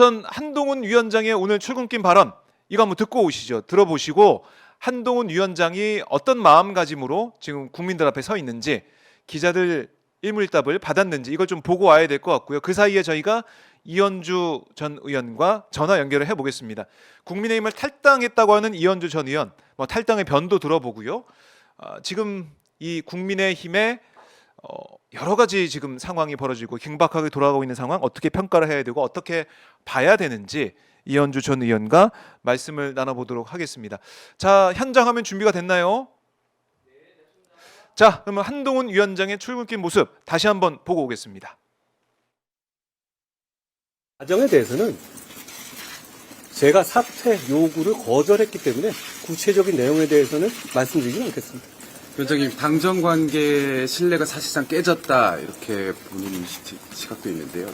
우선 한동훈 위원장의 오늘 출근길 발언 이거 한번 듣고 오시죠. 들어보시고 한동훈 위원장이 어떤 마음가짐으로 지금 국민들 앞에 서 있는지 기자들 일물답을 받았는지 이걸 좀 보고 와야 될 것 같고요. 그 사이에 저희가 이현주 전 의원과 전화 연결을 해보겠습니다. 국민의힘을 탈당했다고 하는 이현주 전 의원 탈당의 변도 들어보고요. 지금 이 국민의힘의 여러 가지 지금 상황이 벌어지고 긴박하게 돌아가고 있는 상황 어떻게 평가를 해야 되고 어떻게 봐야 되는지 이현주 전 의원과 말씀을 나눠보도록 하겠습니다. 자, 현장 화면 준비가 됐나요? 자, 그러면 한동훈 위원장의 출근길 모습 다시 한번 보고 오겠습니다. 과정에 대해서는 제가 사퇴 요구를 거절했기 때문에 구체적인 내용에 대해서는 말씀드리지 않겠습니다. 위원장님, 당정 관계 신뢰가 사실상 깨졌다 이렇게 본인 시각도 있는데요.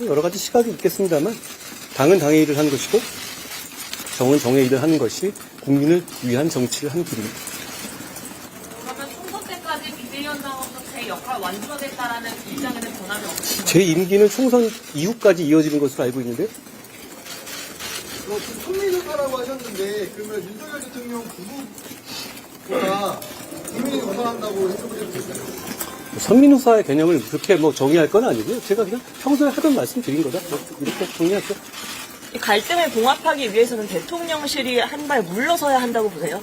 여러 가지 시각이 있겠습니다만 당은 당의 일을 한 것이고 정은 정의 일을 하는 것이 국민을 위한 정치를 한 길입니다. 그러면 총선 때까지 비대위원장으로서 제 역할 완주하겠다라는 입장에는 변함이 없습니다. 제 임기는 총선 이후까지 이어지는 것으로 알고 있는데 선민우사라고 하셨는데 그러면 윤석열 대통령 부부보다 국민이 우선한다고 해석을 해도 될까요? 선민후사의 개념을 그렇게 정의할 건 아니고요. 제가 그냥 평소에 하던 말씀 드린 거다. 이렇게 정리할게요. 이 갈등을 봉합하기 위해서는 대통령실이 한 발 물러서야 한다고 보세요?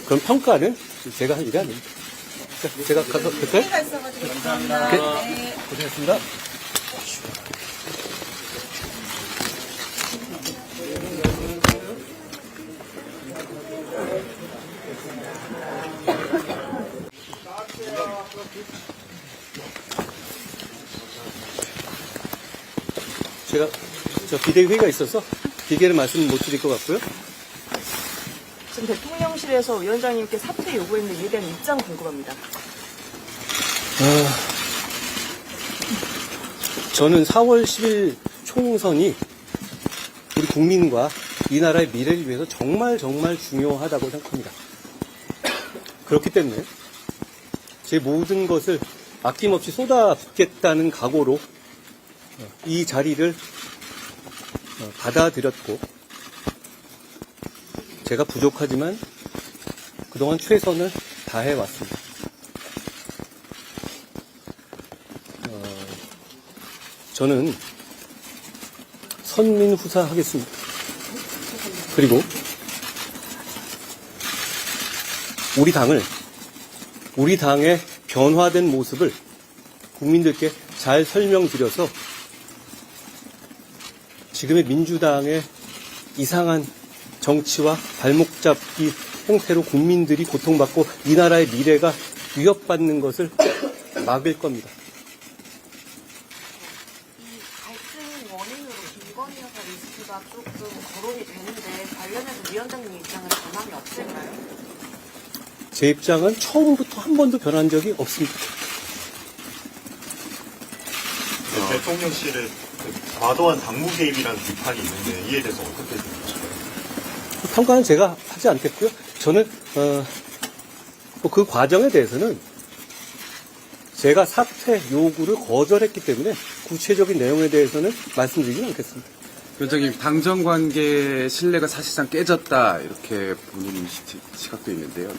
그럼 평가는 제가 할 일이 아닙니다. 자, 제가 가서 될까요? 감사합니다. 네. 고생했습니다. 제가 비대위 회의가 있어서 기계를 말씀 못 드릴 것 같고요. 지금 대통령실에서 위원장님께 사퇴 요구했는데 이에 대한 입장 궁금합니다. 저는 4월 10일 총선이 우리 국민과 이 나라의 미래를 위해서 정말 중요하다고 생각합니다. 그렇기 때문에 제 모든 것을 아낌없이 쏟아붓겠다는 각오로 이 자리를 받아들였고 제가 부족하지만 그동안 최선을 다해왔습니다. 저는 선민후사하겠습니다. 그리고 우리 당의 변화된 모습을 국민들께 잘 설명드려서 지금의 민주당의 이상한 정치와 발목 잡기 행태로 국민들이 고통받고 이 나라의 미래가 위협받는 것을 막을 겁니다. 이 갈등 원인으로 김건희 여사 리스트가 조금 거론이 되는데 관련해서 위원장님 입장은 변함이 없을까요? 제 입장은 처음부터 한 번도 변한 적이 없습니다. 대통령실의 과도한 당무 개입이라는 비판이 있는데 이에 대해서 어떻게 생각하십니까? 평가는 제가 하지 않겠고요. 저는 그 과정에 대해서는 제가 사퇴 요구를 거절했기 때문에 구체적인 내용에 대해서는 말씀드리지 않겠습니다. 위원장님, 당정 관계 신뢰가 사실상 깨졌다 이렇게 본인 시각도 있는데요.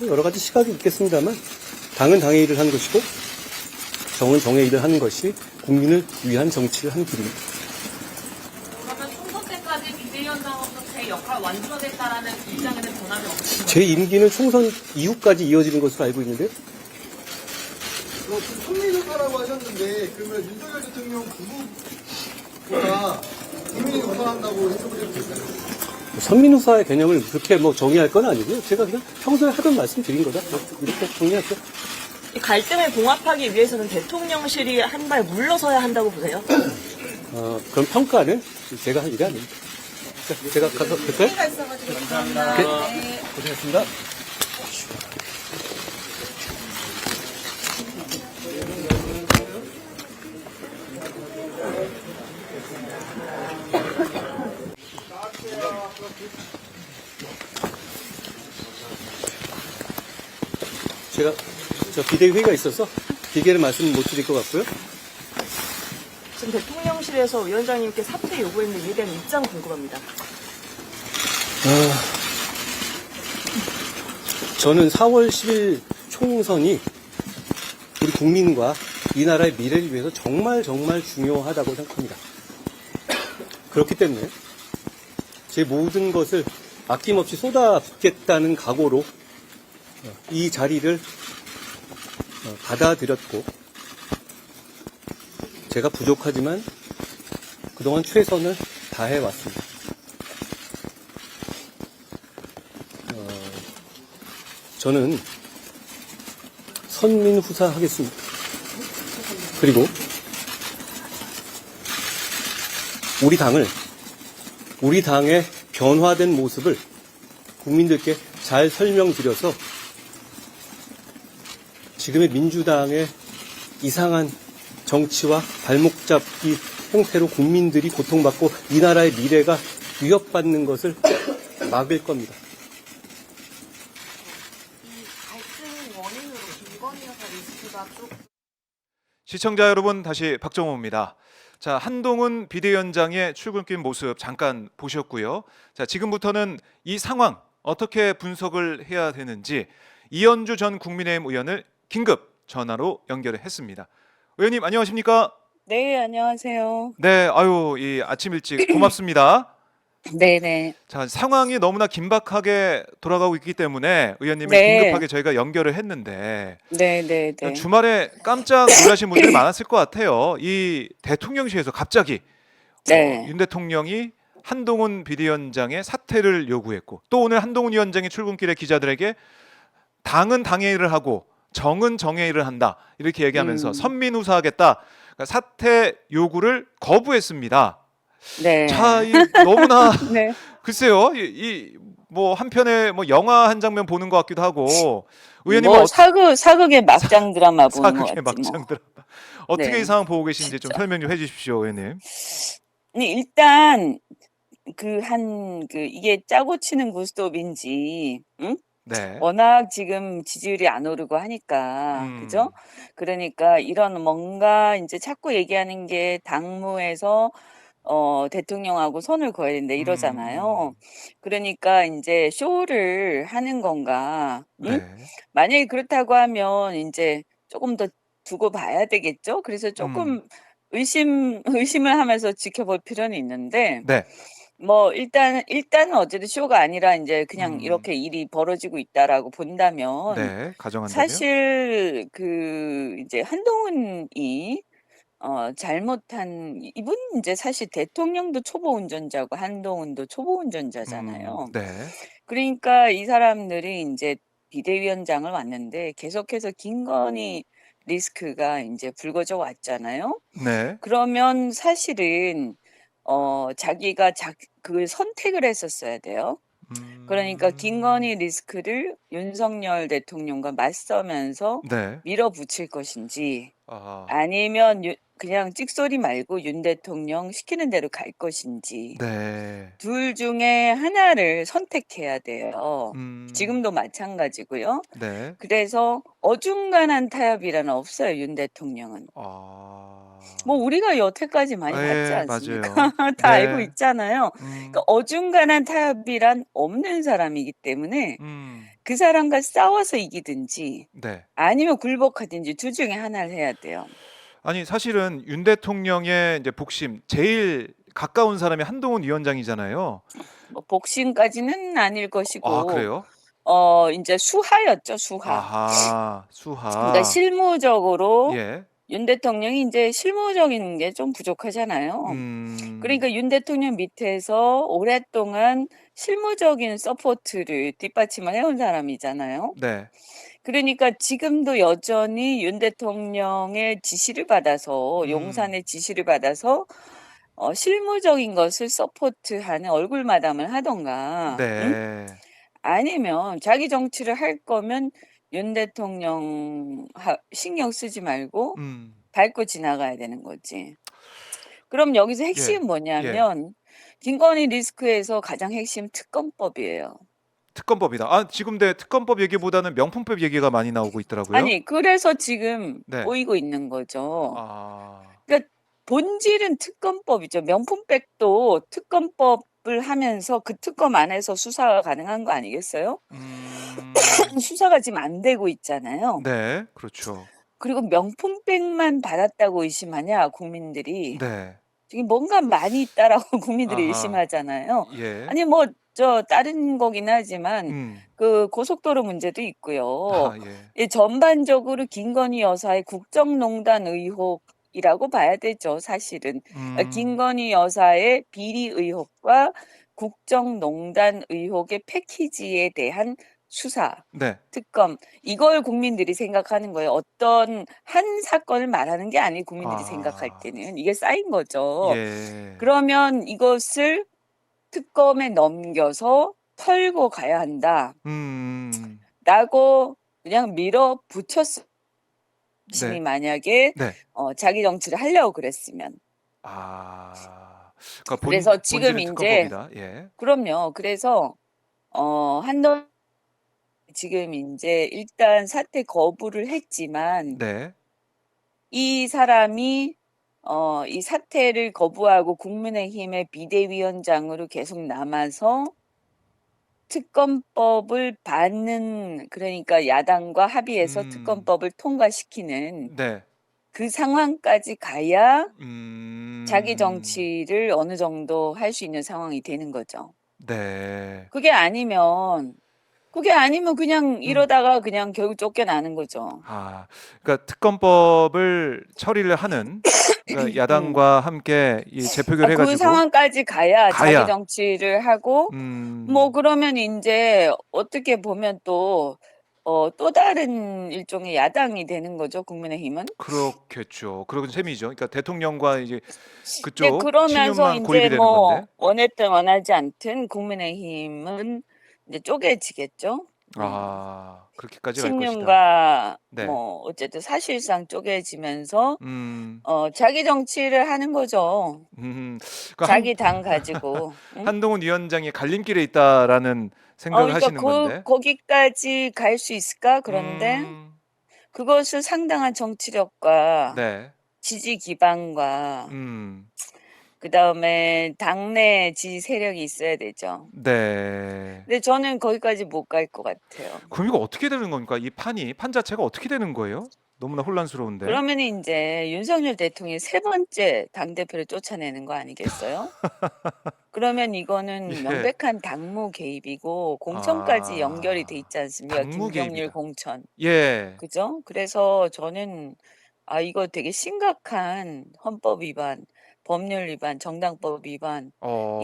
여러 가지 시각이 있겠습니다만 당은 당의 일을 한 것이고 정은 정의 일을 하는 것이 국민을 위한 정치를 한 길입니다. 그러면 총선 때까지 비대위원장으로서 제 역할 완주하겠다라는 입장에는 변함이 없습니다. 제 임기는 총선 이후까지 이어지는 것으로 알고 있는데 선민우사라고 하셨는데 그러면 윤석열 대통령 부부보다 국민이 우선한다고 해석을 해도 될까요? 선민후사의 개념을 그렇게 정의할 건 아니고요. 제가 그냥 평소에 하던 말씀 드린 거다. 이렇게 정리할게요. 이 갈등을 봉합하기 위해서는 대통령실이 한 발 물러서야 한다고 보세요? 그럼 평가는 제가 할 일이 아닙니다. 자, 제가 가서 될까요? 감사합니다. 네. 고생했습니다. 제가 비대위 회의가 있어서 기계를 말씀 못 드릴 것 같고요. 지금 대통령실 대통령실에서 위원장님께 사퇴 요구했는데 이에 대한 입장 궁금합니다. 저는 4월 10일 총선이 우리 국민과 이 나라의 미래를 위해서 정말 중요하다고 생각합니다. 그렇기 때문에 제 모든 것을 아낌없이 쏟아붓겠다는 각오로 이 자리를 받아들였고, 제가 부족하지만 그동안 최선을 다해왔습니다. 저는 선민후사하겠습니다. 그리고 우리 당의 변화된 모습을 국민들께 잘 설명드려서 지금의 민주당의 이상한 정치와 발목 잡기 행태로 국민들이 고통받고 이 나라의 미래가 위협받는 것을 막을 겁니다. 이 갈등 원인으로 김건희 여사 리스크가 좀 시청자 여러분, 다시 박정호입니다. 자, 한동훈 비대위원장의 출근길 모습 잠깐 보셨고요. 자, 지금부터는 이 상황 어떻게 분석을 해야 되는지 이현주 전 국민의힘 의원을 긴급 전화로 연결을 했습니다. 의원님 안녕하십니까? 네, 안녕하세요. 네, 아유, 이 아침 일찍 고맙습니다. 네네. 자, 상황이 너무나 긴박하게 돌아가고 있기 때문에 의원님을 네. 긴급하게 저희가 연결을 했는데 네네네. 주말에 깜짝 놀라신 분들이 많았을 것 같아요. 이 대통령실에서 갑자기 네. 윤 대통령이 한동훈 비대위원장의 사퇴를 요구했고, 또 오늘 한동훈 위원장이 출근길에 기자들에게 당은 당회의를 하고 정은 정회의를 한다 이렇게 얘기하면서 선민후사하겠다, 그러니까 사퇴 요구를 거부했습니다. 네. 자, 너무나 네. 글쎄요, 뭐 한편의 뭐 영화 한 장면 보는 것 같기도 하고, 의원님은 뭐 사극의 막장 드라마 보는 것 사극의 같지 뭐. 막장 드라마 어떻게 네. 이 상황 보고 계신지 좀 설명 좀 해주십시오, 의원님. 아니, 일단 이게 짜고 치는 구스톱인지, 응? 네. 워낙 지금 지지율이 안 오르고 하니까, 그죠? 그러니까 이런 뭔가 이제 자꾸 얘기하는 게 당무에서 대통령하고 손을 그어야 된다 이러잖아요. 그러니까 이제 쇼를 하는 건가? 응? 네. 만약에 그렇다고 하면 이제 조금 더 두고 봐야 되겠죠? 그래서 조금 의심을 하면서 지켜볼 필요는 있는데, 네. 뭐 일단은 어쨌든 쇼가 아니라 이제 그냥 음. 이렇게 일이 벌어지고 있다라고 본다면, 네. 가정한다면. 사실 이제 한동훈이 잘못한 이분 이제 사실 대통령도 초보 운전자고 한동훈도 초보 운전자잖아요. 네. 그러니까 이 사람들이 이제 비대위원장을 왔는데 계속해서 김건희 리스크가 이제 불거져 왔잖아요. 네. 그러면 사실은 자기가 그 선택을 했었어야 돼요. 그러니까 김건희 리스크를 윤석열 대통령과 맞서면서 네. 밀어붙일 것인지, 아. 아니면 그냥 찍소리 말고 윤 대통령 시키는 대로 갈 것인지, 네. 둘 중에 하나를 선택해야 돼요. 지금도 마찬가지고요. 네. 그래서 어중간한 타협이란 없어요, 윤 대통령은. 아. 뭐 우리가 여태까지 많이 봤지 네, 않습니까? 맞아요. 다 네. 알고 있잖아요. 그러니까 어중간한 타협이란 없는 사람이기 때문에 그 사람과 싸워서 이기든지 네. 아니면 굴복하든지 둘 중에 하나를 해야 돼요. 아니, 사실은 윤 대통령의 이제 복심 제일 가까운 사람이 한동훈 위원장이잖아요. 뭐 복심까지는 아닐 것이고, 아, 그래요? 이제 수하였죠, 수하. 아하, 수하. 그러니까 실무적으로 예. 윤 대통령이 이제 실무적인 게 좀 부족하잖아요. 그러니까 윤 대통령 밑에서 오랫동안 실무적인 서포트를 뒷받침을 해온 사람이잖아요. 네. 그러니까 지금도 여전히 윤 대통령의 지시를 받아서, 용산의 지시를 받아서 실무적인 것을 서포트하는 얼굴 마담을 하던가, 응? 네. 아니면 자기 정치를 할 거면 윤 대통령 신경 쓰지 말고 밟고 지나가야 되는 거지. 그럼 여기서 핵심은 예. 뭐냐면 김건희 리스크에서 가장 핵심 특검법이에요. 특검법이다. 아, 지금 특검법 얘기보다는 명품법 얘기가 많이 나오고 있더라고요. 아니, 그래서 지금 네. 보이고 있는 거죠. 아. 그러니까 본질은 특검법이죠. 명품백도 특검법을 하면서 그 특검 안에서 수사가 가능한 거 아니겠어요? 수사가 지금 안 되고 있잖아요. 네, 그렇죠. 그리고 명품백만 받았다고 의심하냐, 국민들이. 네. 지금 뭔가 많이 있다라고 국민들이 아하. 의심하잖아요. 예. 아니, 다른 거긴 하지만 그 고속도로 문제도 있고요. 아, 예. 이 전반적으로 김건희 여사의 국정농단 의혹이라고 봐야 되죠, 사실은. 김건희 여사의 비리 의혹과 국정농단 의혹의 패키지에 대한 수사, 네. 특검, 이걸 국민들이 생각하는 거예요. 어떤 한 사건을 말하는 게 아니고 국민들이 생각할 아. 때는 이게 쌓인 거죠. 예. 그러면 이것을 특검에 넘겨서 털고 가야 한다. 음. 라고 그냥 밀어붙였어. 네. 이 만약에 네. 자기 정치를 하려고 그랬으면. 아. 그러니까 그래서 지금 본질은 이제 특검법이다. 예. 그럼요. 그래서 한동훈 지금 이제 일단 사퇴 거부를 했지만 네. 이 사람이 이 사퇴를 거부하고 국민의힘의 비대위원장으로 계속 남아서 특검법을 받는, 그러니까 야당과 합의해서 특검법을 통과시키는 네. 그 상황까지 가야 자기 음. 정치를 어느 정도 할 수 있는 상황이 되는 거죠. 네. 그게 아니면 그냥 이러다가 그냥 결국 쫓겨나는 거죠. 아, 그러니까 특검법을 처리를 하는 그러니까 야당과 함께 이 재표결 그 해가지고 상황까지 가야 가야. 자기 정치를 하고 그러면 이제 어떻게 보면 또 다른 일종의 야당이 되는 거죠, 국민의힘은. 그렇겠죠. 그런 셈이죠. 그러니까 대통령과 이제 네, 그쪽 그러면서 친윤만 고립이 이제 되는 건데. 원했든 원하지 않든 국민의힘은 이제 쪼개지겠죠. 아, 그렇게까지 갈 것이다. 친윤과 네. 어쨌든 사실상 쪼개지면서 음. 자기 정치를 하는 거죠. 그러니까 자기 당 가지고. 응? 한동훈 위원장이 갈림길에 있다라는 생각을 그러니까 하시는 건데. 거기까지 갈 수 있을까? 그런데 그것을 상당한 정치력과 네. 지지 기반과 음. 그다음에 당내 지지 세력이 있어야 되죠. 네. 근데 저는 거기까지 못 갈 것 같아요. 그럼 이거 어떻게 되는 겁니까? 이 판 자체가 어떻게 되는 거예요? 너무나 혼란스러운데. 그러면 이제 윤석열 대통령이 세 번째 당대표를 쫓아내는 거 아니겠어요? 그러면 이거는 예. 명백한 당무 개입이고 공천까지 아, 연결이 돼 있지 않습니까? 당무 김경률 개입이다. 공천. 예. 그죠? 그래서 저는 이거 되게 심각한 헌법 위반, 법률 위반, 정당법 위반.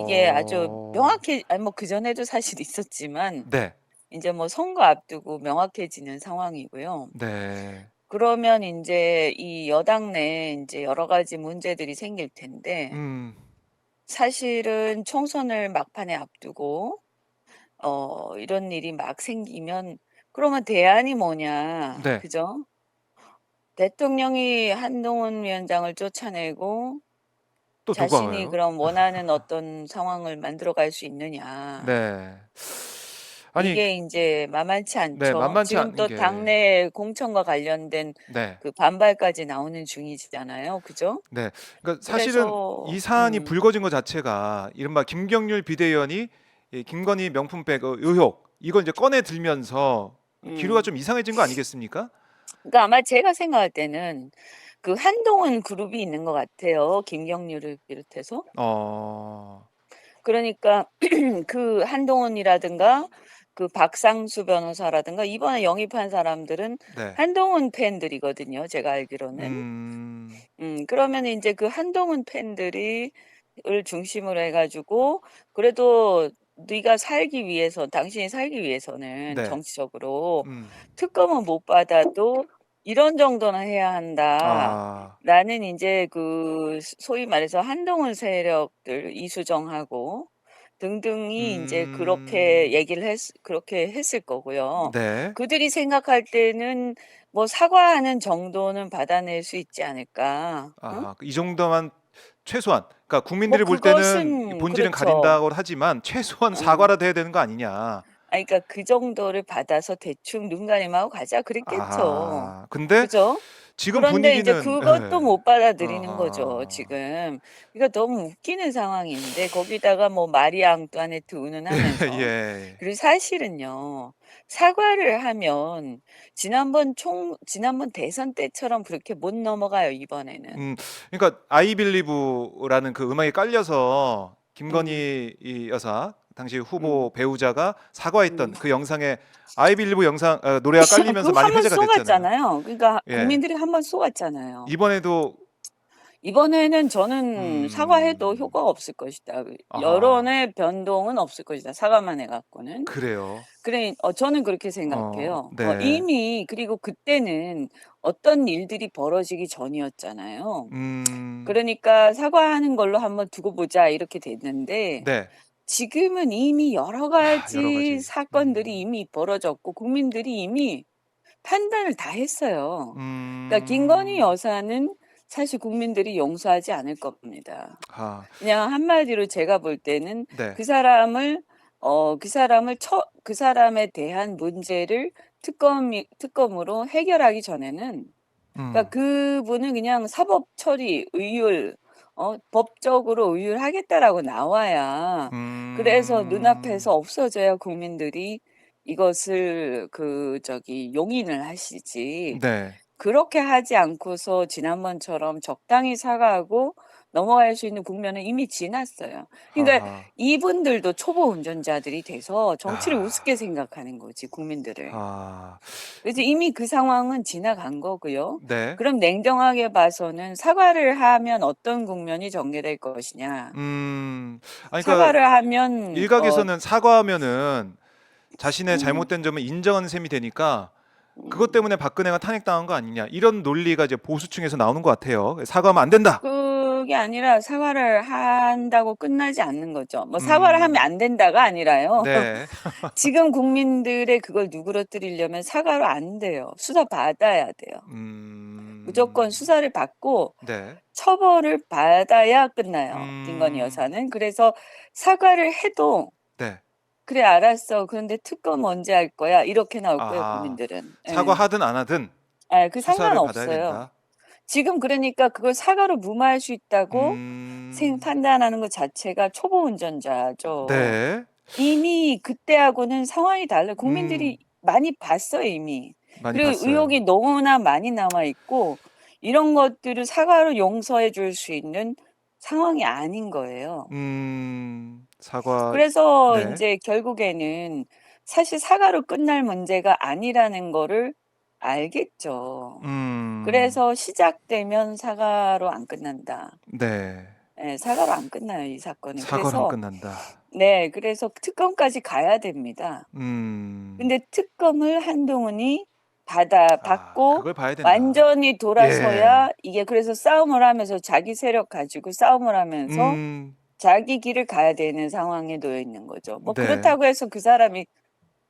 이게 아주 명확해. 그전에도 사실 있었지만 네. 이제 선거 앞두고 명확해지는 상황이고요. 네. 그러면 이제 이 여당 내에 이제 여러 가지 문제들이 생길 텐데 사실은 총선을 막판에 앞두고 이런 일이 막 생기면 그러면 대안이 뭐냐, 네. 그죠? 대통령이 한동훈 위원장을 쫓아내고 또 누가 자신이 와요? 그럼 원하는 어떤 상황을 만들어갈 수 있느냐. 네. 아니, 이게 이제 만만치 네, 않죠. 만만치 지금 않은 또 게. 당내 공천과 관련된 네. 그 반발까지 나오는 중이잖아요. 그죠? 네. 그러니까 사실은 그래서 이 사안이 불거진 것 자체가 이른바 김경률 비대위원이 이 김건희 명품백 의혹 이걸 이제 꺼내 들면서 기류가 좀 이상해진 거 아니겠습니까? 그러니까 아마 제가 생각할 때는 그 한동훈 그룹이 있는 것 같아요. 김경률을 비롯해서. 그러니까 그 한동훈이라든가 그 박상수 변호사라든가 이번에 영입한 사람들은 네. 한동훈 팬들이거든요. 제가 알기로는. 그러면 이제 그 한동훈 팬들을 중심으로 해가지고 그래도 네가 살기 위해서, 당신이 살기 위해서는 네. 정치적으로 특검은 못 받아도 이런 정도는 해야 한다. 라는 이제 그 소위 말해서 한동훈 세력들 이수정하고 등등이 이제 그렇게 얘기를 그렇게 했을 거고요. 네. 그들이 생각할 때는 사과하는 정도는 받아낼 수 있지 않을까. 응? 이 정도만 최소한 그러니까 국민들이 볼 때는 그것은 본질은 그렇죠. 가린다고 하지만 최소한 사과라도 해야 되는 거 아니냐. 그러니까 그 정도를 받아서 대충 눈 가림하고 가자 그랬겠죠. 근데 그죠? 지금 그런데 이제 분위기는 그것도 예. 못 받아들이는 거죠, 아하. 지금. 그러니까 너무 웃기는 상황인데 거기다가 뭐 마리아 앙뚜아네트 운운하면서 예. 그리고 사실은요. 사과를 하면 지난번 대선 때처럼 그렇게 못 넘어가요, 이번에는. 그러니까 I Believe라는 그 음악에 깔려서 음. 김건희 이 여사 당시 후보 배우자가 사과했던 그 영상에 I Believe 영상 노래가 깔리면서 그거 많이 한 번 회자가 됐잖아요. 쏘갔잖아요. 그러니까 예. 국민들이 한 번 쏘갔잖아요. 이번에도 이번에는 저는 사과해도 음. 효과가 없을 것이다. 아하. 여론의 변동은 없을 것이다. 사과만 해갖고는. 그래요. 그래, 저는 그렇게 생각해요. 네. 이미 그리고 그때는 어떤 일들이 벌어지기 전이었잖아요. 그러니까 사과하는 걸로 한번 두고 보자 이렇게 됐는데 네. 지금은 이미 여러 여러 가지 가지. 사건들이 이미 벌어졌고 국민들이 이미 판단을 다 했어요. 그러니까 김건희 여사는 사실 국민들이 용서하지 않을 겁니다. 아, 그냥 한마디로 제가 볼 때는 네. 그 사람에 대한 문제를 특검으로 해결하기 전에는 그러니까 그분은 그냥 사법 처리 의율 법적으로 의율하겠다라고 나와야 그래서 눈앞에서 없어져야 국민들이 이것을 용인을 하시지. 네. 그렇게 하지 않고서 지난번처럼 적당히 사과하고 넘어갈 수 있는 국면은 이미 지났어요. 그러니까 아하. 이분들도 초보 운전자들이 돼서 정치를 아. 우습게 생각하는 거지, 국민들을. 아, 그래서 이미 그 상황은 지나간 거고요. 네. 그럼 냉정하게 봐서는 사과를 하면 어떤 국면이 전개될 것이냐. 아니, 그러니까 사과를 하면 일각에서는 사과하면은 자신의 음. 잘못된 점을 인정하는 셈이 되니까 그것 때문에 박근혜가 탄핵당한 거 아니냐 이런 논리가 이제 보수층에서 나오는 것 같아요. 사과하면 안 된다. 그게 아니라 사과를 한다고 끝나지 않는 거죠. 뭐 사과를 하면 안 된다가 아니라요. 네. 지금 국민들의 그걸 누그러뜨리려면 사과로 안 돼요. 수사 받아야 돼요. 무조건 수사를 받고 네. 처벌을 받아야 끝나요. 김건희 여사는. 그래서 사과를 해도 네. 그래 알았어. 그런데 특검 언제 할 거야? 이렇게 나올 거예요, 아하. 국민들은. 예. 사과하든 안 하든 그 수사를 받아야 상관없어요. 된다. 지금 그러니까 그걸 사과로 무마할 수 있다고 판단하는 것 자체가 초보 운전자죠. 네. 이미 그때하고는 상황이 달라요. 국민들이 많이 봤어요, 이미. 많이 그리고 봤어요. 의혹이 너무나 많이 남아 있고 이런 것들을 사과로 용서해 줄 수 있는 상황이 아닌 거예요. 사과. 그래서 네. 이제 결국에는 사실 사과로 끝날 문제가 아니라는 거를 알겠죠. 그래서 시작되면 사과로 안 끝난다. 네. 예, 사과로 안 끝나요, 이 사건은. 사과로 안 그래서 끝난다. 네, 그래서 특검까지 가야 됩니다. 근데 특검을 한동훈이 받고 그걸 봐야 된다. 완전히 돌아서야 이게 그래서 싸움을 하면서 자기 세력 가지고 싸움을 하면서 자기 길을 가야 되는 상황에 놓여 있는 거죠. 뭐 네. 그렇다고 해서 그 사람이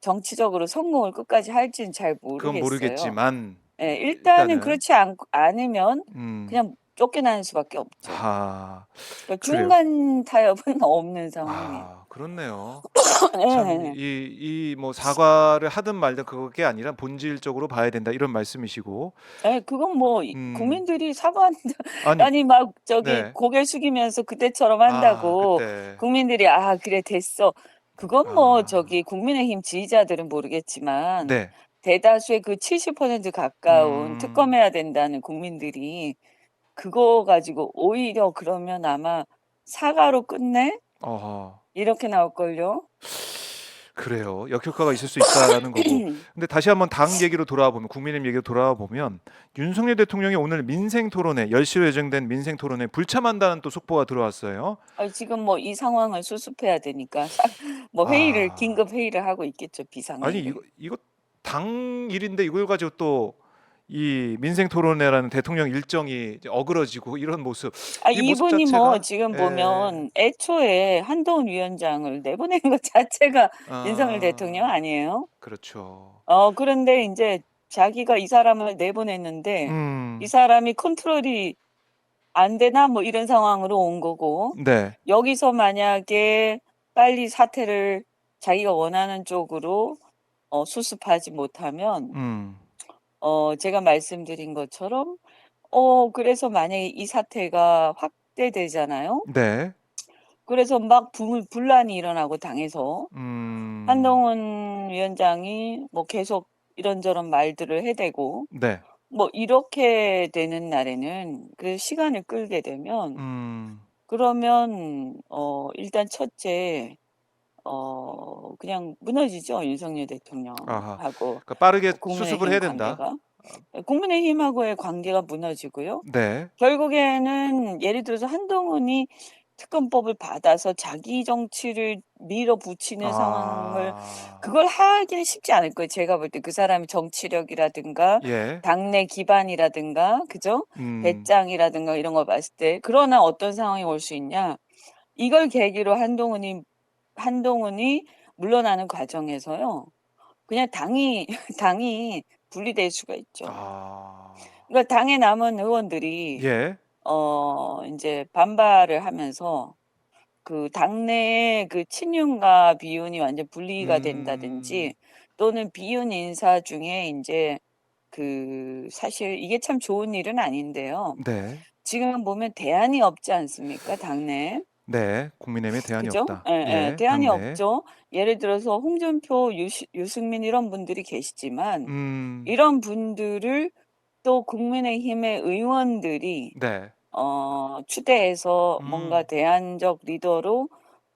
정치적으로 성공을 끝까지 할지는 잘 그건 모르겠어요. 모르겠지만 예, 일단은 일단은. 그렇지 않으면 그냥 쫓겨나는 수밖에 없죠. 아, 그러니까 그래요. 중간 타협은 없는 상황이에요. 그렇네요. 예. 참, 뭐 사과를 하든 말든 그게 아니라 본질적으로 봐야 된다 이런 말씀이시고. 예, 그건 뭐 국민들이 사과한다. 아니, 아니 막 네. 고개 숙이면서 그때처럼 한다고 그때. 국민들이 그래 됐어. 그건 뭐 국민의힘 지지자들은 모르겠지만 네. 대다수의 그 70% 가까운 특검해야 된다는 국민들이 그거 가지고 오히려 그러면 아마 사과로 끝내? 어허. 이렇게 나올걸요. 그래요. 역효과가 있을 수 있다라는 거고. 근데 다시 한번 당 얘기로 돌아와 보면, 국민의힘 얘기로 돌아와 보면 윤석열 대통령이 오늘 민생 토론회 10시로 예정된 민생 토론회 불참한다는 또 속보가 들어왔어요. 지금 뭐 이 상황을 수습해야 되니까 뭐 긴급 회의를 하고 있겠죠, 비상회의를. 아니 이거 당 일인데 이걸 가지고 또 이 민생 토론회라는 대통령 일정이 이제 어그러지고 이런 모습. 이 모습 이분이 자체가 뭐 지금 보면 애초에 한동훈 위원장을 내보낸 것 자체가 윤석열 대통령 아니에요? 그렇죠. 그런데 이제 자기가 이 사람을 내보냈는데 이 사람이 컨트롤이 안 되나 뭐 이런 상황으로 온 거고 네. 여기서 만약에 빨리 사태를 자기가 원하는 쪽으로 수습하지 못하면 제가 말씀드린 것처럼 그래서 만약에 이 사태가 확대되잖아요. 네. 그래서 막 분란이 일어나고 당에서 한동훈 위원장이 뭐 계속 이런저런 말들을 해대고 네. 뭐 이렇게 되는 날에는 그 시간을 끌게 되면 그러면 일단 첫째 그냥 무너지죠. 윤석열 아하. 대통령하고 그러니까 빠르게 수습을 국민의힘 해야 된다. 관계가. 국민의힘하고의 관계가 무너지고요. 네. 결국에는 예를 들어서 한동훈이 특검법을 받아서 자기 정치를 밀어붙이는 상황을 아. 그걸 하기는 쉽지 않을 거예요. 제가 볼 때 그 사람의 정치력이라든가 예. 당내 기반이라든가 그죠? 음. 배짱이라든가 이런 걸 봤을 때 그러나 어떤 상황이 올 수 있냐? 이걸 계기로 한동훈이 물러나는 과정에서요. 그냥 당이 당이 분리될 수가 있죠. 아. 그러니까 당에 남은 의원들이 예. 인제 반발을 하면서 그 당내의 그 친윤과 비윤이 완전 분리가 음. 된다든지 또는 비윤 인사 중에 인제 그 사실 이게 참 좋은 일은 아닌데요. 네. 지금 보면 대안이 없지 않습니까 당내에. 네. 국민의힘에 대안이 그죠? 없다. 예예. 예. 대안이 당내에. 없죠. 예를 들어서 홍준표, 유승민 이런 분들이 계시지만 음. 이런 분들을 또 국민의힘의 의원들이 네. 추대해서 뭔가 음. 대안적 리더로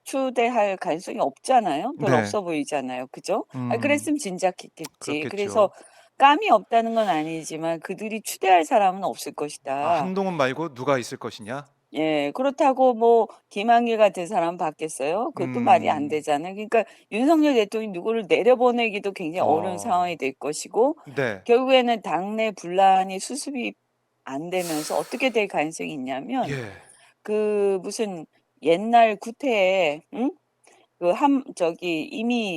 추대할 가능성이 없잖아요. 별로 네. 없어 보이잖아요. 그죠? 음. 그랬으면 진작했겠지. 그래서 그렇겠죠. 감이 없다는 건 아니지만 그들이 추대할 사람은 없을 아 것이다. 한동훈 말고 누가 있을 것이냐? 예. 그렇다고 뭐 김한길 같은 사람 받겠어요? 그것도 말이 안 음. 되잖아요. 그러니까 윤석열 대통령이 누구를 내려보내기도 굉장히 어려운 상황이 어. 될 것이고 네. 결국에는 당내 분란이 수습이 안 되면서 어떻게 될 가능성이 있냐면 예. 그 무슨 옛날 구태에 응?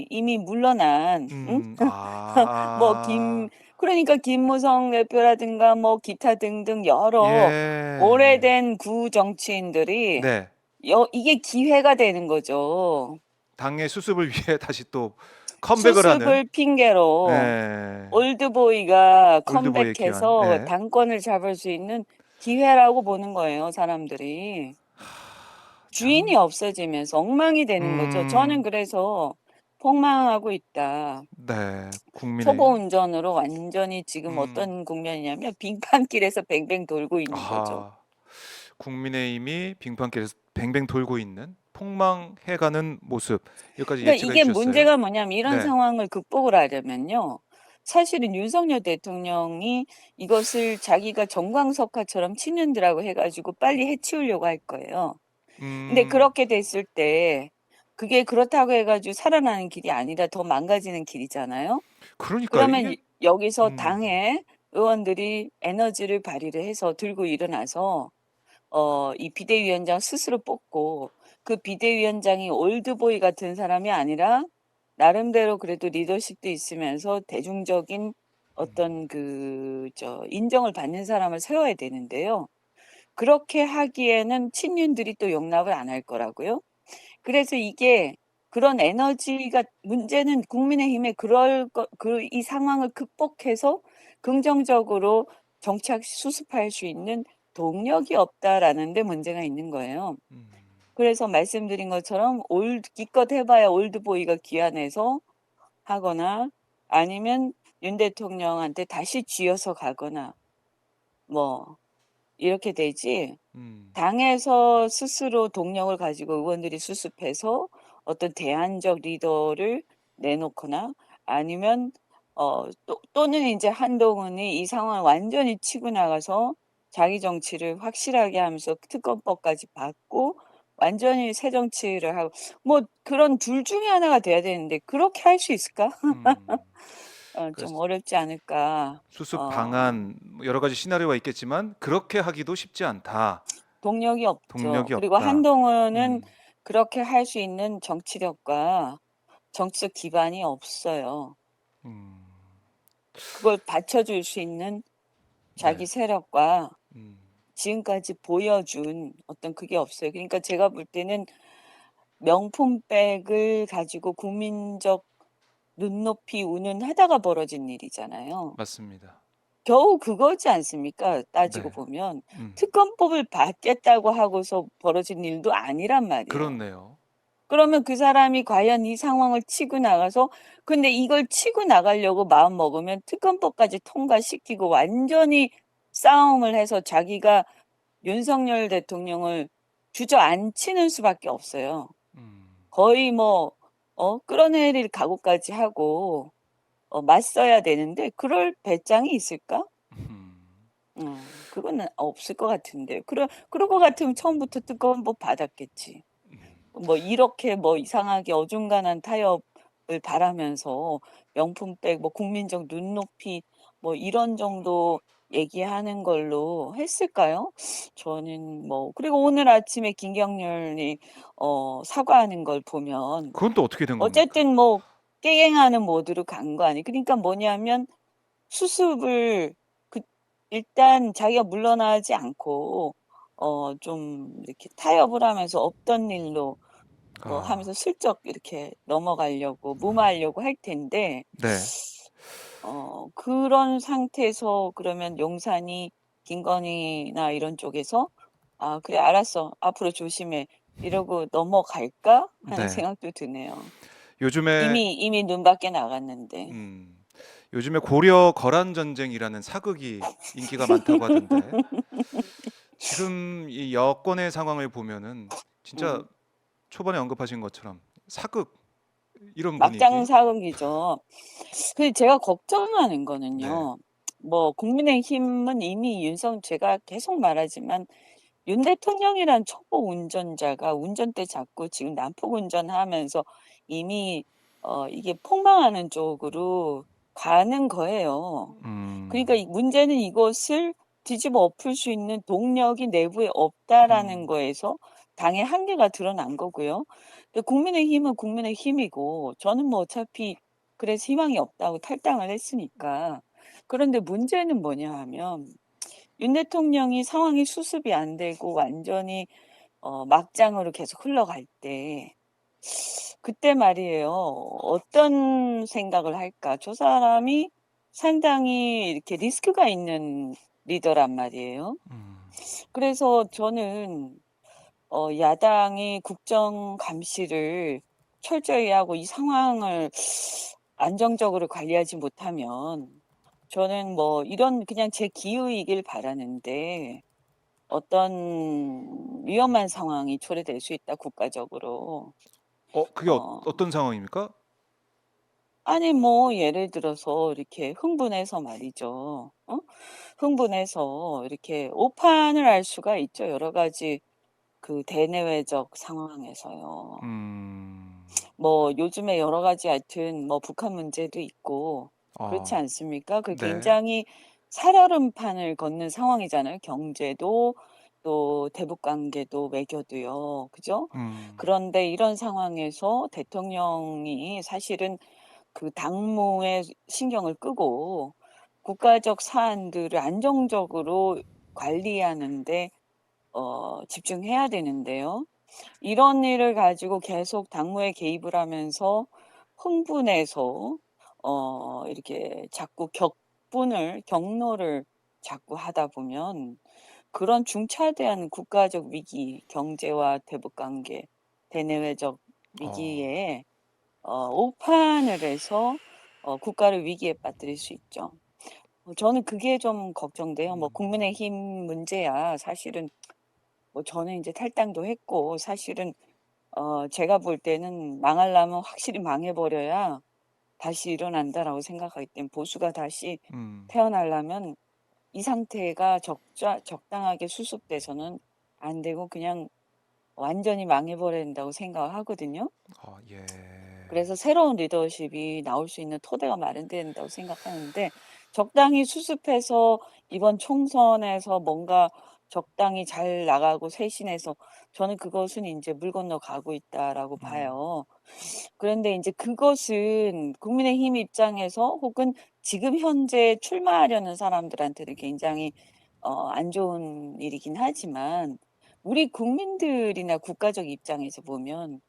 이미 물러난 응? 뭐 아. 그러니까 김무성 대표라든가 뭐 기타 등등 여러 예. 오래된 구 정치인들이 네. 이게 기회가 되는 거죠. 당의 수습을 위해 다시 또 컴백을 하는 수습을 핑계로 예. 올드보이가 올드보이의 기환. 컴백해서 예. 당권을 잡을 수 있는 기회라고 보는 거예요, 사람들이. 주인이 참 없어지면서 엉망이 되는 거죠. 저는 음. 그래서 폭망하고 있다. 네. 초보 국민의힘. 운전으로 완전히 지금 음. 어떤 국면이냐면 빙판길에서 뱅뱅 돌고 있는 거죠. 아. 국민의힘이 빙판길에서 뱅뱅 돌고 있는 폭망해가는 모습. 여기까지 그러니까 예측해 이게 주셨어요. 문제가 뭐냐면 이런 네. 상황을 극복을 하려면요. 사실은 윤석열 대통령이 이것을 자기가 정광석화처럼 친윤들하고 해 가지고 빨리 해치우려고 할 거예요. 근데 음. 그렇게 됐을 때 그게 그렇다고 해 가지고 살아나는 길이 아니라 더 망가지는 길이잖아요. 그러니까요. 그러면 이게 여기서 음. 당의 의원들이 에너지를 발휘를 해서 들고 일어나서 이 비대위원장 스스로 뽑고 그 비대위원장이 올드보이 같은 사람이 아니라 나름대로 그래도 리더십도 있으면서 대중적인 어떤 인정을 받는 사람을 세워야 되는데요. 그렇게 하기에는 친윤들이 또 용납을 안 할 거라고요. 그래서 이게 그런 에너지가 문제는 국민의힘에 이 상황을 극복해서 긍정적으로 정착 수습할 수 있는 동력이 없다라는 데 문제가 있는 거예요. 음. 그래서 말씀드린 것처럼 기껏 해봐야 올드보이가 귀환해서 하거나 아니면 윤 대통령한테 다시 쥐어서 가거나 뭐 이렇게 되지 음. 당에서 스스로 동력을 가지고 의원들이 수습해서 어떤 대안적 리더를 내놓거나 아니면 또는 이제 한동훈이 이 상황을 완전히 치고 나가서 자기 정치를 확실하게 하면서 특검법까지 받고 완전히 새 정치를 하고 뭐 그런 둘 중에 하나가 돼야 되는데 그렇게 할 수 있을까? 음. 좀 그래서 어렵지 않을까. 수습 방안 뭐 여러 가지 시나리오가 있겠지만 그렇게 하기도 쉽지 않다. 동력이 없죠. 동력이 그리고 없다. 한동훈은 음. 그렇게 할 수 있는 정치력과 정치적 기반이 없어요. 음. 그걸 받쳐줄 수 있는 네. 자기 세력과 음. 지금까지 보여준 어떤 그게 없어요. 그러니까 제가 볼 때는 명품백을 가지고 국민적 눈높이 운운하다가 벌어진 일이잖아요. 맞습니다. 겨우 그거지 않습니까? 따지고 네. 보면 음. 특검법을 받겠다고 하고서 벌어진 일도 아니란 말이에요. 그렇네요. 그러면 그 사람이 과연 이 상황을 치고 나가서 근데 이걸 치고 나가려고 마음 먹으면 특검법까지 통과시키고 완전히 싸움을 해서 자기가 윤석열 대통령을 주저앉히는 수밖에 없어요. 음. 거의 뭐 끌어내릴 각오까지 하고 맞서야 되는데 그럴 배짱이 있을까? 음. 그거는 없을 것 같은데. 그럴 것 같으면 처음부터 특검법 받았겠지. 뭐 이렇게 뭐 이상하게 어중간한 타협을 바라면서 명품백, 뭐 국민적 눈높이 뭐 이런 정도 얘기하는 걸로 했을까요? 저는 뭐 그리고 오늘 아침에 김경률이 사과하는 걸 보면 그건 또 어떻게 된 겁니까? 어쨌든 뭐 깨갱하는 모드로 간 거 아니에요. 그러니까 뭐냐면 수습을 그 일단 자기가 물러나지 않고 좀 이렇게 타협을 하면서 없던 일로 아. 하면서 슬쩍 이렇게 넘어가려고 무마하려고 할 텐데 네. 그런 상태에서 그러면 용산이 김건희나 이런 쪽에서 '아 그래 알았어. 앞으로 조심해.' 이러고 넘어갈까 하는 네. 생각도 드네요. 요즘에 이미 눈밖에 나갔는데. 음. 요즘에 고려 거란 전쟁이라는 사극이 인기가 많다고 하던데 지금 이 여권의 상황을 보면은 진짜 음. 초반에 언급하신 것처럼 사극 이런 막장 분위기. 사극이죠. 근데 제가 걱정하는 네. 거는요. 뭐 국민의힘은 이미 제가 계속 말하지만 윤 대통령이란 초보 운전자가 운전대 잡고 지금 난폭 운전하면서 이미 이게 폭망하는 쪽으로 가는 거예요. 그러니까 음. 이 문제는 이것을 뒤집어 엎을 수 있는 동력이 내부에 없다라는 음. 거에서 당의 한계가 드러난 거고요. 근데 국민의힘은 국민의힘이고 저는 뭐 어차피 그래서 희망이 없다고 탈당을 했으니까. 그런데 문제는 뭐냐 하면 윤 대통령이 상황이 수습이 안 되고 완전히 막장으로 계속 흘러갈 때 그때 말이에요. 어떤 생각을 할까? 저 사람이 상당히 이렇게 리스크가 있는 리더란 말이에요. 음. 그래서 저는 야당이 국정 감시를 철저히 하고 이 상황을 안정적으로 관리하지 못하면 저는 뭐 이런 그냥 제 기우이길 바라는데 어떤 위험한 상황이 초래될 수 있다 국가적으로. 그게 어 어떤 상황입니까? 아니 뭐 예를 들어서 이렇게 흥분해서 말이죠. 흥분해서 이렇게 오판을 할 수가 있죠. 여러 가지 그 대내외적 상황에서요. 음. 뭐 요즘에 여러 가지 하여튼 뭐 북한 문제도 있고 그렇지 아. 않습니까? 그 네. 굉장히 살얼음판을 걷는 상황이잖아요. 경제도 또 대북 관계도 외교도요. 그죠? 음. 그런데 이런 상황에서 대통령이 사실은 그 당무에 신경을 끄고 국가적 사안들을 안정적으로 관리하는 데 집중해야 되는데요. 이런 일을 가지고 계속 당무에 개입을 하면서 흥분해서 이렇게 자꾸 경로를 자꾸 하다 보면 그런 중차대한 국가적 위기, 경제와 대북 관계, 대내외적 어. 위기에 오판을 해서 국가를 위기에 빠뜨릴 수 있죠. 저는 그게 좀 걱정돼요. 뭐 국민의힘 문제야 사실은 뭐 저는 인제 탈당도 했고 사실은 제가 볼 때는 '망하려면 확실히 망해 버려야 다시 일어난다.'라고 생각하기 때문에 보수가 다시 음. 태어나려면 이 상태가 적당하게 수습돼서는 안 되고 그냥 완전히 망해 버려야 된다고 생각을 하거든요. 예. 그래서 새로운 리더십이 나올 수 있는 토대가 마련돼야 된다고 생각하는데 적당히 수습해서 이번 총선에서 뭔가 적당히 잘 나가고 쇄신해서 저는 그것은 인제 '물 건너가고 있다.'라고 음. 봐요. 그런데 인제 그것은 국민의힘 입장에서 혹은 지금 현재 출마하려는 사람들한테는 굉장히 안 좋은 일이긴 하지만 우리 국민들이나 국가적 입장에서 보면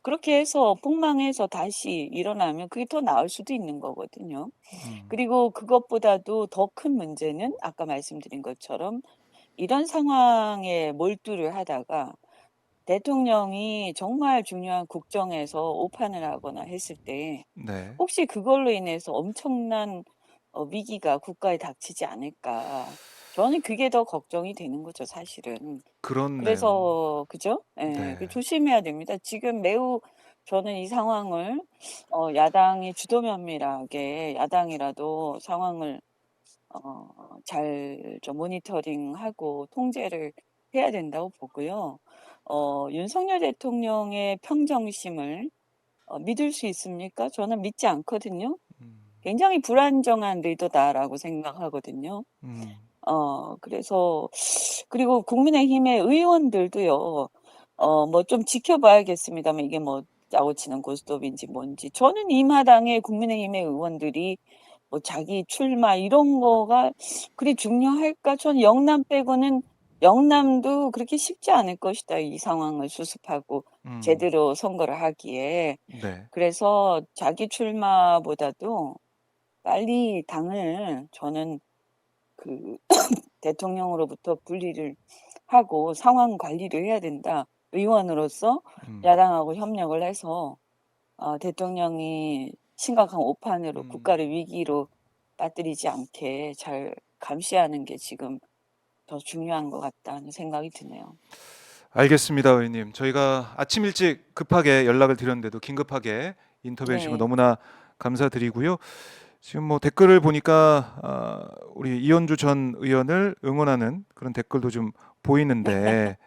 그렇게 해서 폭망해서 다시 일어나면 그게 더 나을 수도 있는 거거든요. 음. 그리고 그것보다도 더 큰 문제는 아까 말씀드린 것처럼 이런 상황에 몰두를 하다가 대통령이 정말 중요한 국정에서 오판을 하거나 했을 때 네. 혹시 그걸로 인해서 엄청난 위기가 국가에 닥치지 않을까. 저는 그게 더 걱정이 되는 거죠, 사실은. 그렇네요. 그래서 그죠? 예. 네. 조심해야 됩니다. 지금 매우 저는 이 상황을 야당이 주도 면밀하게 야당이라도 상황을 잘 좀 모니터링하고 통제를 해야 된다고 보고요. 윤석열 대통령의 평정심을 믿을 수 있습니까? 저는 믿지 않거든요. 음. 굉장히 불안정한 리더다라고 생각하거든요. 음. 그래서 그리고 국민의힘의 의원들도요. 뭐 좀 지켜봐야겠습니다만 이게 뭐 짜고 치는 고스톱인지 뭔지. 저는 이 마당에 국민의힘의 의원들이 뭐 자기 출마 이런 거가 그리 중요할까? 저는 영남 빼고는 영남도 그렇게 쉽지 않을 것이다. 이 상황을 수습하고 음. 제대로 선거를 하기에. 네. 그래서 자기 출마보다도 빨리 당을 저는 그 대통령으로부터 분리를 하고 상황 관리를 해야 된다. 의원으로서 음. 야당하고 협력을 해서 대통령이 심각한 오판으로 국가를 위기로 빠뜨리지 않게 잘 감시하는 게 지금 더 중요한 것 같다는 생각이 드네요. 알겠습니다, 의원님. 저희가 아침 일찍 급하게 연락을 드렸는데도 긴급하게 인터뷰해 주신 거 네. 너무나 감사드리고요. 지금 뭐 댓글을 보니까 우리 이현주 전 의원을 응원하는 그런 댓글도 좀 보이는데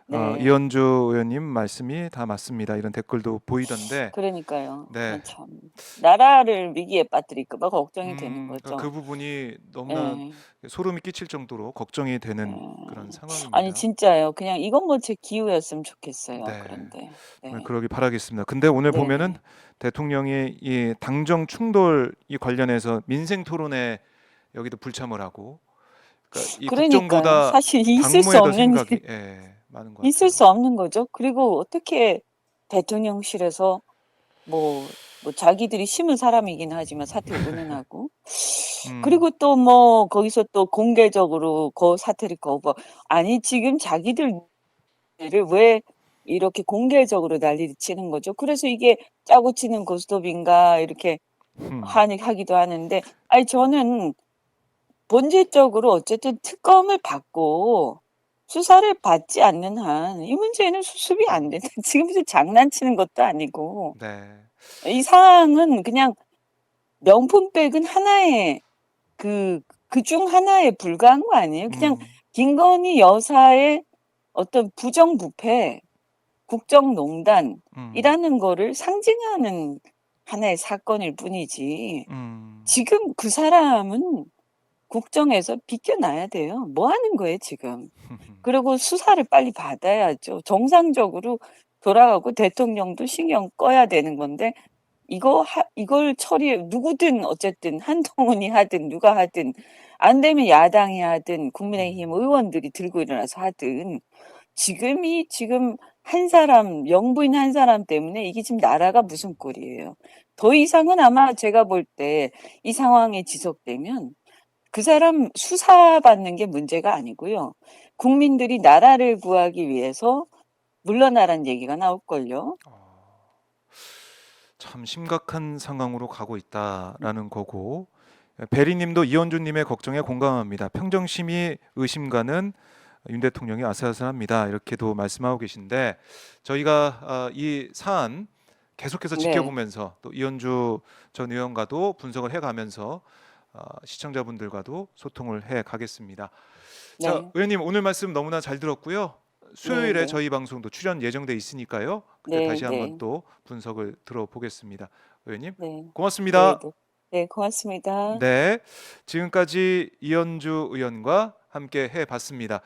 네. 이현주 의원님 말씀이 다 맞습니다. 이런 댓글도 보이던데 그러니까요. 네. 참 나라를 위기에 빠뜨릴까 봐 걱정이 되는 그러니까 거죠. 그 부분이 너무나 예. 소름이 끼칠 정도로 걱정이 되는 예. 그런 상황입니다. 아니 진짜요. 그냥 이건 뭐 제 기우였으면 좋겠어요. 네. 그런데. 정말 네. 그러길 바라겠습니다. 근데 오늘 네. 보면은 대통령이 이 당정 충돌 이 관련해서 민생 토론에 여기도 불참을 하고 그러니까 이 그러니까요. 국정보다 사실 있을 수 당무에 더 없는 생각이 많은 것 있을 같아요. 수 없는 거죠. 그리고 어떻게 대통령실에서 뭐 자기들이 심은 사람이긴 하지만 사퇴를 운운하고 그리고 또 뭐 거기서 또 공개적으로 사퇴를 거부. 아니 지금 자기들을 왜 이렇게 공개적으로 난리를 치는 거죠. 그래서 이게 짜고 치는 고스톱인가 이렇게 하기도 하는데 아니 저는 본질적으로 어쨌든 특검을 받고 수사를 받지 않는 한 이 문제는 수습이 안 된다. 지금 무슨 장난치는 것도 아니고 네. 이 사항은 그냥 명품백은 하나의 그중 하나에 불과한 거 아니에요? 그냥 김건희 여사의 어떤 부정부패, 국정농단이라는 거를 상징하는 하나의 사건일 뿐이지. 지금 그 사람은 국정에서 비껴나야 돼요. 뭐 하는 거예요, 지금? 그리고 수사를 빨리 받아야죠. 정상적으로 돌아가고 대통령도 신경 꺼야 되는 건데 이걸 누구든 어쨌든 한동훈이 하든 누가 하든 안 되면 야당이 하든 국민의힘 의원들이 들고 일어나서 하든 지금 한 사람 영부인 한 사람 때문에 이게 지금 나라가 무슨 꼴이에요. 더 이상은 아마 제가 볼 때 이 상황이 지속되면 그 사람 수사받는 게 문제가 아니고요. 국민들이 나라를 구하기 위해서 물러나라는 얘기가 나올걸요. 참 심각한 상황으로 가고 있다라는 거고 베리님도 이현주님의 걱정에 공감합니다. 평정심이 의심가는 윤 대통령이 아슬아슬합니다. 이렇게도 말씀하고 계신데 저희가 이 사안 계속해서 네. 지켜보면서 또 이현주 전 의원과도 분석을 해가면서 시청자분들과도 소통을 해가겠습니다. 자, 네. 의원님 오늘 말씀 너무나 잘 들었고요. 수요일에 네. 저희 방송도 출연 예정돼 있으니까요. 그때 네, 다시 한번 네. 또 분석을 들어보겠습니다. 의원님 네. 고맙습니다. 네, 네, 고맙습니다. 네, 지금까지 이현주 의원과 함께 해봤습니다.